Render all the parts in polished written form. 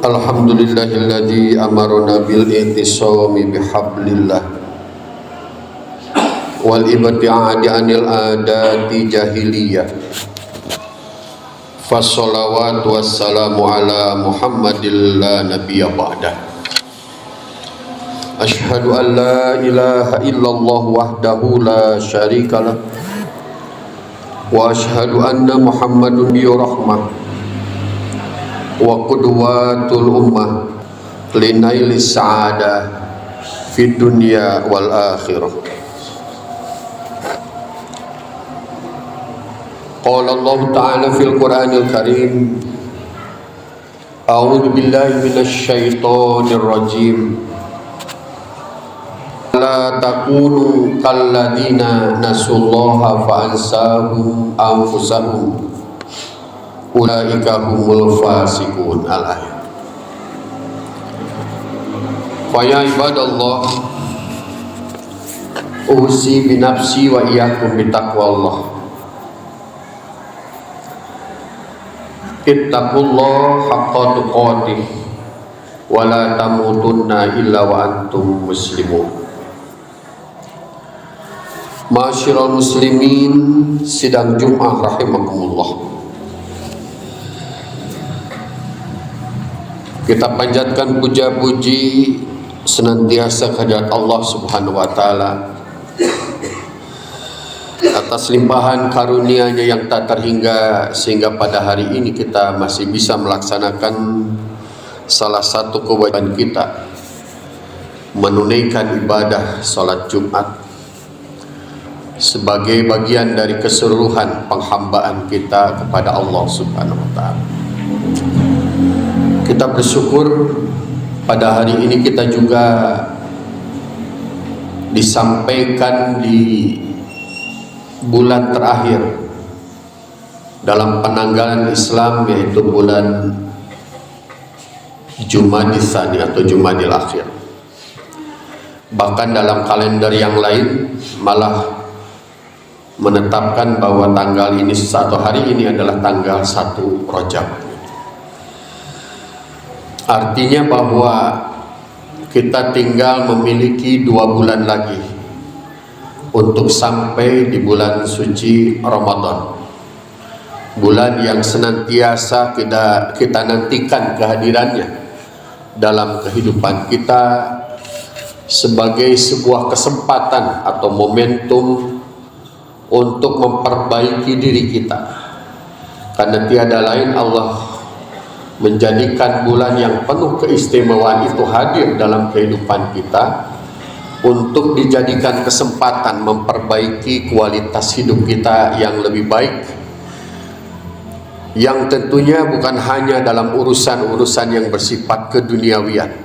Alhamdulillahilladzi amarna bil i'tisami bihablillah wal ibtiadi anil adati jahiliyah. Fassalawatu wassalamu ala Muhammadin la nabiyya ba'dah. Asyhadu an la ilaha illallah wahdahu la syarikalah wa asyhadu anna Muhammadun rahmah wa qudwatul ummah linailis sa'adah fid dunya wal akhirah. Qala Allah Ta'ala fil Qur'anil Karim, a'udzu billahi minasy syaithanir rajim. La takunu kalladzina nasullaha fa ansahum anfusahum ulaika humul fasiqun. Al-ayat. Fa ya ibadallah, usi bi nafsi wa iyyakum bi taqwallah. Ittaqullah haqqa tuqatih wa la tamutunna illa wa antum muslimun. Ma'asyiral muslimin, sidang Jumat rahimakumullah. Kita panjatkan puja-puji senantiasa kehadirat Allah Subhanahu wa taala atas limpahan karunia-Nya yang tak terhingga, sehingga pada hari ini kita masih bisa melaksanakan salah satu kewajiban kita, menunaikan ibadah salat Jumat sebagai bagian dari keseluruhan penghambaan kita kepada Allah Subhanahu wa taala. Kita bersyukur pada hari ini kita juga disampaikan di bulan terakhir dalam penanggalan Islam, yaitu bulan Jumadil Tsani atau Jumadil Akhir. Bahkan dalam kalender yang lain malah menetapkan bahwa tanggal ini atau hari ini adalah tanggal 1 Rajab. Artinya bahwa kita tinggal memiliki 2 bulan lagi untuk sampai di bulan suci Ramadan, bulan yang senantiasa kita nantikan kehadirannya dalam kehidupan kita sebagai sebuah kesempatan atau momentum untuk memperbaiki diri kita, karena tiada lain Allah menjadikan bulan yang penuh keistimewaan itu hadir dalam kehidupan kita untuk dijadikan kesempatan memperbaiki kualitas hidup kita yang lebih baik, yang tentunya bukan hanya dalam urusan-urusan yang bersifat keduniawian,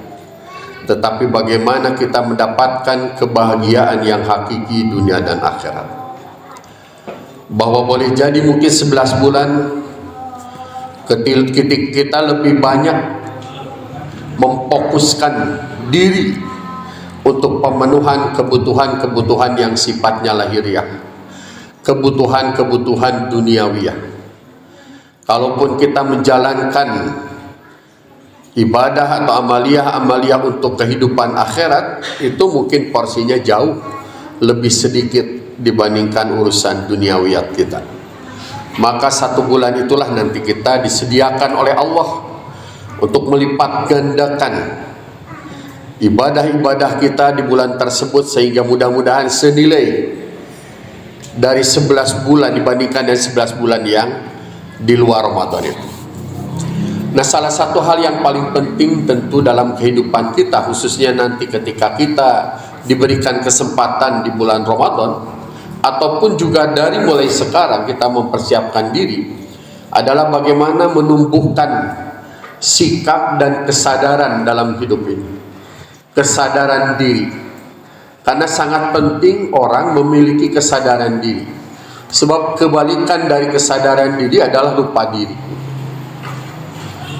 tetapi bagaimana kita mendapatkan kebahagiaan yang hakiki dunia dan akhirat. Bahwa boleh jadi mungkin 11 bulan kita lebih banyak memfokuskan diri untuk pemenuhan kebutuhan-kebutuhan yang sifatnya lahiriah, kebutuhan-kebutuhan duniawiyah. Kalaupun kita menjalankan ibadah atau amaliyah untuk kehidupan akhirat, itu mungkin porsinya jauh lebih sedikit dibandingkan urusan duniawiyat kita. Maka 1 bulan itulah nanti kita disediakan oleh Allah untuk melipat gandakan ibadah-ibadah kita di bulan tersebut, sehingga mudah-mudahan senilai dari 11 bulan dibandingkan dengan 11 bulan yang di luar Ramadan itu. Nah, salah satu hal yang paling penting tentu dalam kehidupan kita, khususnya nanti ketika kita diberikan kesempatan di bulan Ramadan, ataupun juga dari mulai sekarang kita mempersiapkan diri, adalah bagaimana menumbuhkan sikap dan kesadaran dalam hidup ini, kesadaran diri. Karena sangat penting orang memiliki kesadaran diri, sebab kebalikan dari kesadaran diri adalah lupa diri.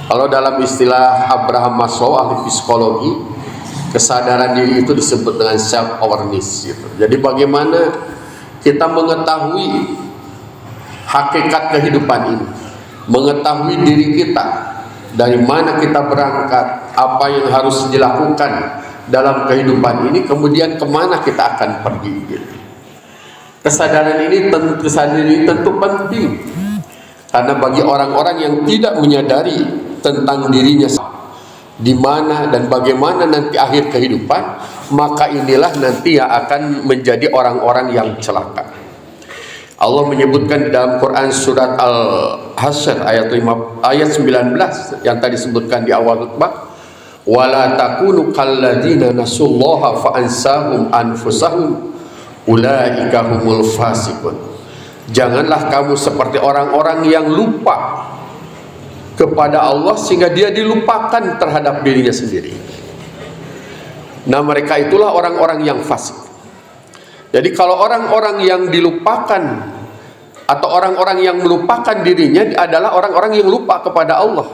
Kalau dalam istilah Abraham Maslow, ahli psikologi, kesadaran diri itu disebut dengan self awareness gitu. Jadi bagaimana kita mengetahui hakikat kehidupan ini, mengetahui diri kita, dari mana kita berangkat, apa yang harus dilakukan dalam kehidupan ini, kemudian kemana kita akan pergi gitu. Kesadaran ini tentu penting, karena bagi orang-orang yang tidak menyadari tentang dirinya di mana dan bagaimana nanti akhir kehidupan, maka inilah nanti yang akan menjadi orang-orang yang celaka. Allah menyebutkan di dalam Quran surat Al-Hasyr ayat 19 yang tadi disebutkan di awal khutbah, wala takunu kalladzina nasullaha fa ansahum anfusahum ulaika humul fasiqun. Janganlah kamu seperti orang-orang yang lupa kepada Allah sehingga dia dilupakan terhadap dirinya sendiri. Nah, mereka itulah orang-orang yang fasik. Jadi kalau orang-orang yang dilupakan atau orang-orang yang melupakan dirinya adalah orang-orang yang lupa kepada Allah,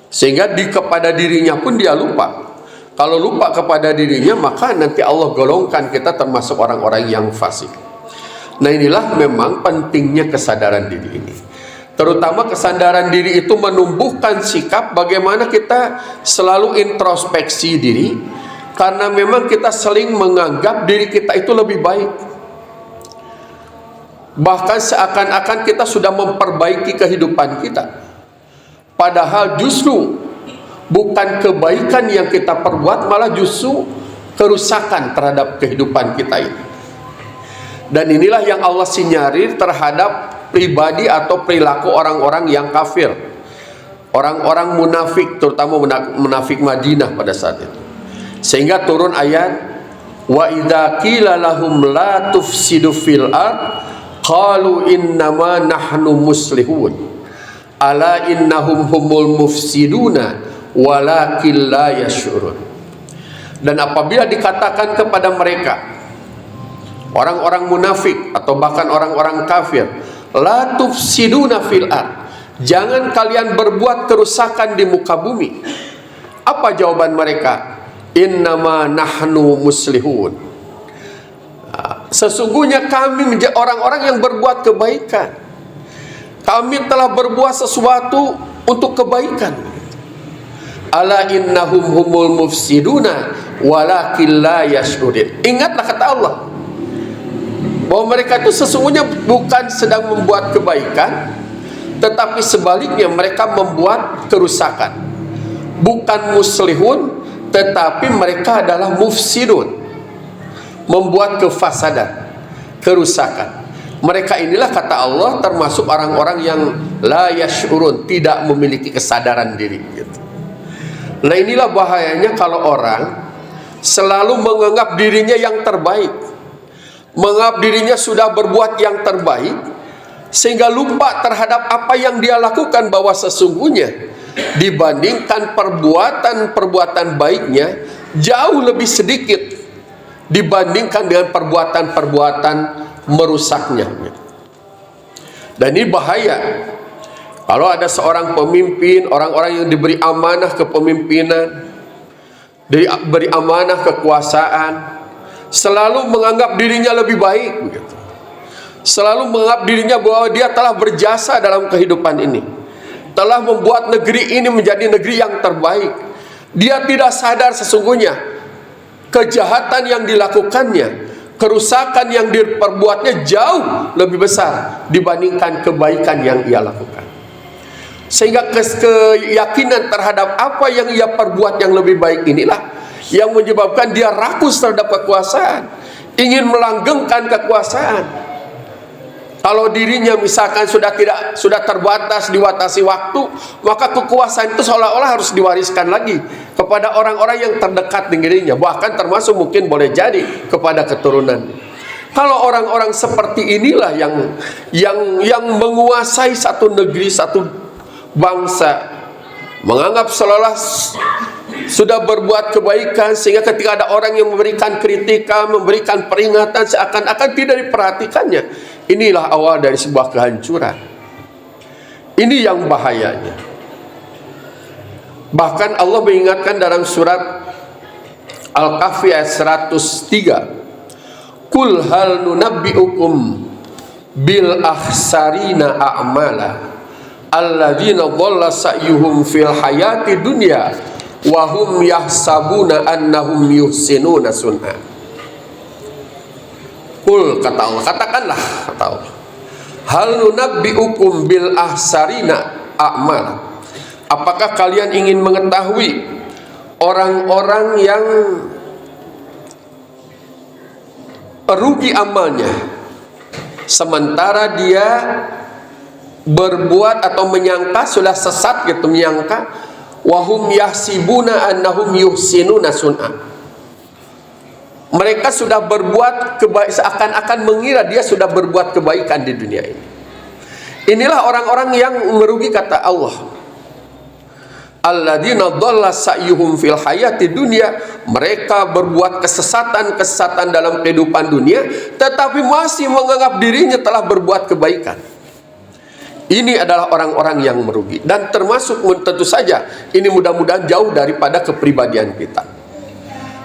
sehingga kepada dirinya pun dia lupa. Kalau lupa kepada dirinya, maka nanti Allah golongkan kita termasuk orang-orang yang fasik. Nah, inilah memang pentingnya kesadaran diri ini. Terutama kesadaran diri itu menumbuhkan sikap bagaimana kita selalu introspeksi diri, karena memang kita sering menganggap diri kita itu lebih baik. Bahkan seakan-akan kita sudah memperbaiki kehidupan kita. Padahal justru bukan kebaikan yang kita perbuat, malah justru kerusakan terhadap kehidupan kita ini. Dan inilah yang Allah sinyarir terhadap pribadi atau perilaku orang-orang yang kafir, orang-orang munafik, terutama munafik Madinah pada saat itu. Sehingga turun ayat, wa idza qila lahum la tufsidu fil ard qalu innama nahnu muslihun ala innahum humul mufsiduna walakin la yash'urun. Dan apabila dikatakan kepada mereka, orang-orang munafik atau bahkan orang-orang kafir, la tufsiduna fil ard, jangan kalian berbuat kerusakan di muka bumi. Apa jawaban mereka? Innama nahnu muslihun, sesungguhnya kami menjadi orang-orang yang berbuat kebaikan. Kami telah berbuat sesuatu untuk kebaikan. Ala innahum humul mufsiduna walakin la yash'urun. Ingatlah kata Allah bahwa mereka itu sesungguhnya bukan sedang membuat kebaikan, tetapi sebaliknya mereka membuat kerusakan. Bukan muslihun, tetapi mereka adalah mufsidun, membuat kefasadan, kerusakan. Mereka inilah kata Allah termasuk orang-orang yang la yash'urun, tidak memiliki kesadaran diri gitu. Nah, inilah bahayanya kalau orang selalu menganggap dirinya yang terbaik, menganggap dirinya sudah berbuat yang terbaik, sehingga lupa terhadap apa yang dia lakukan, bahwa sesungguhnya dibandingkan perbuatan-perbuatan baiknya jauh lebih sedikit dibandingkan dengan perbuatan-perbuatan merusaknya. Dan ini bahaya kalau ada seorang pemimpin, orang-orang yang diberi amanah kepemimpinan, diberi amanah kekuasaan, selalu menganggap dirinya lebih baik begitu. Selalu menganggap dirinya bahwa dia telah berjasa dalam kehidupan ini, telah membuat negeri ini menjadi negeri yang terbaik. Dia tidak sadar sesungguhnya kejahatan yang dilakukannya, kerusakan yang diperbuatnya jauh lebih besar dibandingkan kebaikan yang ia lakukan. Sehingga keyakinan terhadap apa yang ia perbuat yang lebih baik inilah yang menyebabkan dia rakus terhadap kekuasaan, ingin melanggengkan kekuasaan. Kalau dirinya misalkan sudah terbatas, diwatasi waktu, maka kekuasaan itu seolah-olah harus diwariskan lagi kepada orang-orang yang terdekat dengan dirinya, bahkan termasuk mungkin boleh jadi kepada keturunan. Kalau orang-orang seperti inilah yang menguasai satu negeri, satu bangsa, menganggap seolah-olah sudah berbuat kebaikan, sehingga ketika ada orang yang memberikan kritikan, memberikan peringatan, seakan-akan tidak diperhatikannya. Inilah awal dari sebuah kehancuran. Ini yang bahayanya. Bahkan Allah mengingatkan dalam surat Al-Kahfi ayat 103, Qul hal nunabbi'ukum bil akhsarina a'mala alladzina dhalla sa'yuhum fil hayati dunya wa hum yahsabuna annahum yuhsinuna sun'a. Qul, kata Allah, katakanlah, kata Allah, hal nunabbi'ukum bil ahsarina a'mal. Apakah kalian ingin mengetahui orang-orang yang rugi amalnya, sementara dia berbuat atau menyangka sudah sesat gitu, menyangka wahum yahsibuna annahum yuhsinuna sun'a. Mereka sudah berbuat kebaikan, seakan-akan mengira dia sudah berbuat kebaikan di dunia ini. Inilah orang-orang yang merugi, kata Allah. Alladzina dhalla sa'yuhum fil hayati dunya, mereka berbuat kesesatan dalam kehidupan dunia tetapi masih menganggap dirinya telah berbuat kebaikan. Ini adalah orang-orang yang merugi, dan termasuk tentu saja ini mudah-mudahan jauh daripada kepribadian kita.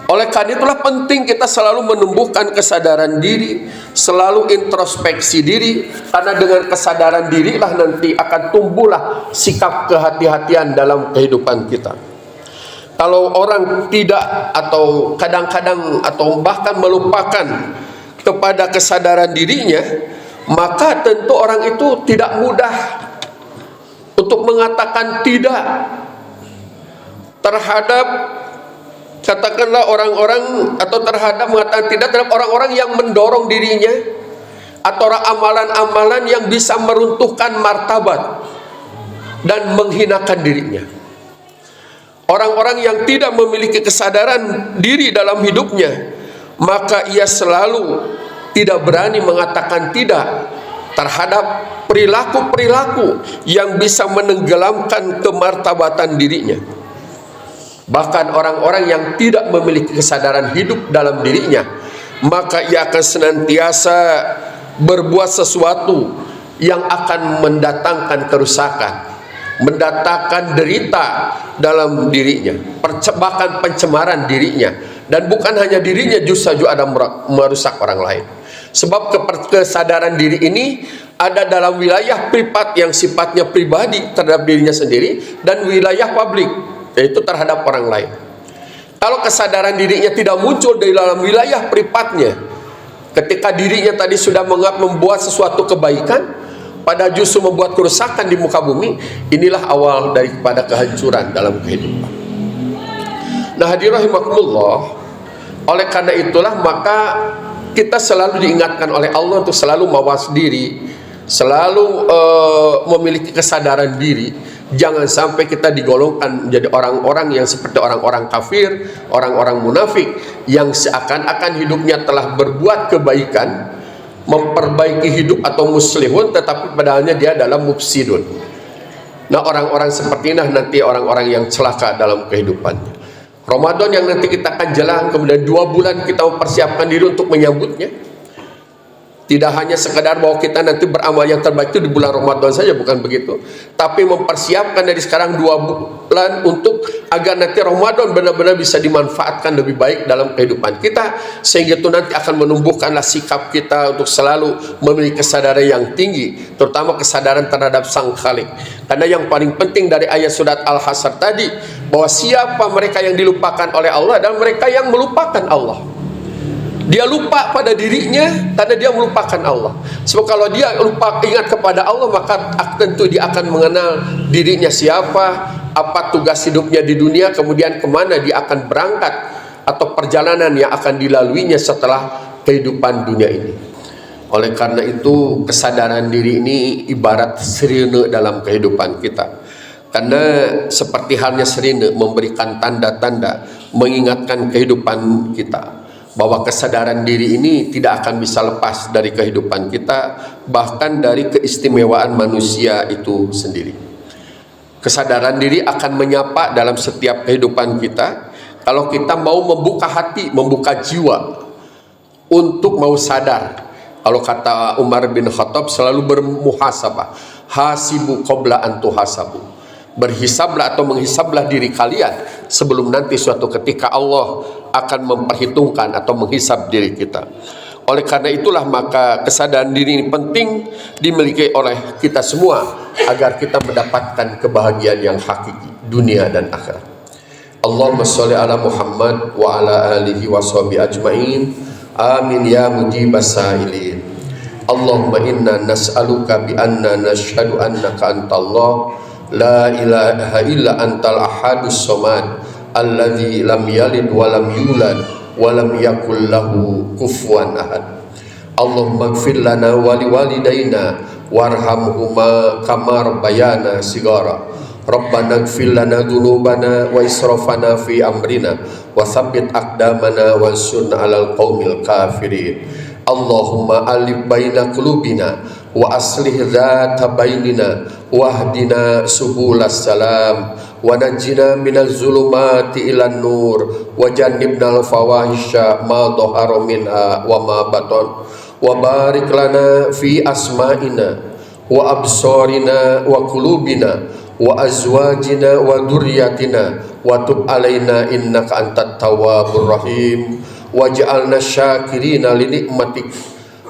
Oleh karena itulah penting kita selalu menumbuhkan kesadaran diri, selalu introspeksi diri, karena dengan kesadaran dirilah nanti akan tumbuhlah sikap kehati-hatian dalam kehidupan kita. Kalau orang tidak, atau kadang-kadang atau bahkan melupakan kepada kesadaran dirinya, maka tentu orang itu tidak mudah untuk mengatakan tidak terhadap, katakanlah orang-orang, atau terhadap mengatakan tidak terhadap orang-orang yang mendorong dirinya, atau amalan-amalan yang bisa meruntuhkan martabat dan menghinakan dirinya. Orang-orang yang tidak memiliki kesadaran diri dalam hidupnya, maka ia selalu tidak berani mengatakan tidak terhadap perilaku-perilaku yang bisa menenggelamkan kemartabatan dirinya. Bahkan orang-orang yang tidak memiliki kesadaran hidup dalam dirinya, maka ia akan senantiasa berbuat sesuatu yang akan mendatangkan kerusakan, mendatangkan derita dalam dirinya, bahkan pencemaran dirinya. Dan bukan hanya dirinya, justru ada merusak orang lain. Sebab kesadaran diri ini ada dalam wilayah privat yang sifatnya pribadi terhadap dirinya sendiri, dan wilayah publik, yaitu terhadap orang lain. Kalau kesadaran dirinya tidak muncul dari dalam wilayah privatnya, ketika dirinya tadi sudah membuat sesuatu kebaikan, pada justru membuat kerusakan di muka bumi, inilah awal daripada kehancuran dalam kehidupan. Nah, hadirin rahimakumullah, oleh karena itulah maka kita selalu diingatkan oleh Allah untuk selalu mawas diri, selalu memiliki kesadaran diri. Jangan sampai kita digolongkan menjadi orang-orang yang seperti orang-orang kafir, orang-orang munafik, yang seakan-akan hidupnya telah berbuat kebaikan, memperbaiki hidup atau muslihun, tetapi padahalnya dia adalah mufsidun. Nah, orang-orang seperti ini nanti orang-orang yang celaka dalam kehidupannya. Ramadan yang nanti kita akan jalan, kemudian 2 bulan kita mempersiapkan diri untuk menyambutnya. Tidak hanya sekadar bahwa kita nanti beramal yang terbaik itu di bulan Ramadan saja, bukan begitu. Tapi mempersiapkan dari sekarang 2 bulan untuk agar nanti Ramadan benar-benar bisa dimanfaatkan lebih baik dalam kehidupan kita, sehingga itu nanti akan menumbuhkanlah sikap kita untuk selalu memiliki kesadaran yang tinggi, terutama kesadaran terhadap Sang Khalik. Karena yang paling penting dari ayat surat Al-Hasyr tadi, bahwa siapa mereka yang dilupakan oleh Allah dan mereka yang melupakan Allah. Dia lupa pada dirinya karena dia melupakan Allah. Sebab kalau dia lupa ingat kepada Allah, maka tentu dia akan mengenal dirinya siapa, apa tugas hidupnya di dunia, kemudian kemana dia akan berangkat, atau perjalanan yang akan dilaluinya setelah kehidupan dunia ini. Oleh karena itu, kesadaran diri ini ibarat sirine dalam kehidupan kita. Karena seperti halnya sirine memberikan tanda-tanda mengingatkan kehidupan kita, bahwa kesadaran diri ini tidak akan bisa lepas dari kehidupan kita, bahkan dari keistimewaan manusia itu sendiri. Kesadaran diri akan menyapa dalam setiap kehidupan kita kalau kita mau membuka hati, membuka jiwa untuk mau sadar. Kalau kata Umar bin Khattab, selalu bermuhasabah, hasibu qabla an tuhasabu. Berhisablah atau menghisablah diri kalian sebelum nanti suatu ketika Allah akan memperhitungkan atau menghisab diri kita. Oleh karena itulah maka kesadaran diri ini penting dimiliki oleh kita semua agar kita mendapatkan kebahagiaan yang hakiki dunia dan akhirat. Allahumma sholli ala Muhammad wa ala alihi wa sahbihi ajma'in. Amin ya mujibas sa'ilin. Allahumma inna nas'aluka bi anna nashhadu annaka antallah la ilaha illa antal ahadus somad alladzi lam yalid wa lam yulad wa lam yakul lahu kufuwan ahad. Allahumma ighfir lana wa liwalidayna warhamhuma kama rabbayana sigara. Rabbana ighfir lana dzunubana wa israfana fi amrina wa tsabbit aqdamana wansurna 'alal qaumil kafirin. Allahumma alif baina qulubina wa aslih dzata bainina wahdina subulas salam wa najjina minaz zulumati ilan nur wa jannibnal fawahisha ma dhahara minha wa ma batan wa barik lana fi asma'ina wa absarina wa qulubina wa azwajina wa dhurriyyatina wa tub alaina innaka antat tawwabur rahim waj'alna syakirina li nikmatik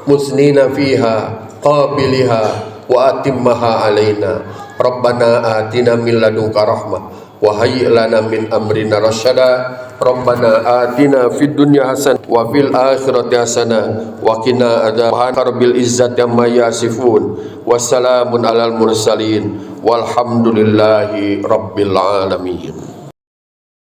musnina fiha qabiliha wa atimmaha alaina. Rabbana atina min ladunka rahmah wa hayyi lana min amrina rasyada. Rabbana atina fid dunya hasanah wa fil akhirati hasanah wa qina adzabannar. Bil izzati amma yasifun wassalamun alal mursalin walhamdulillahi rabbil alamin.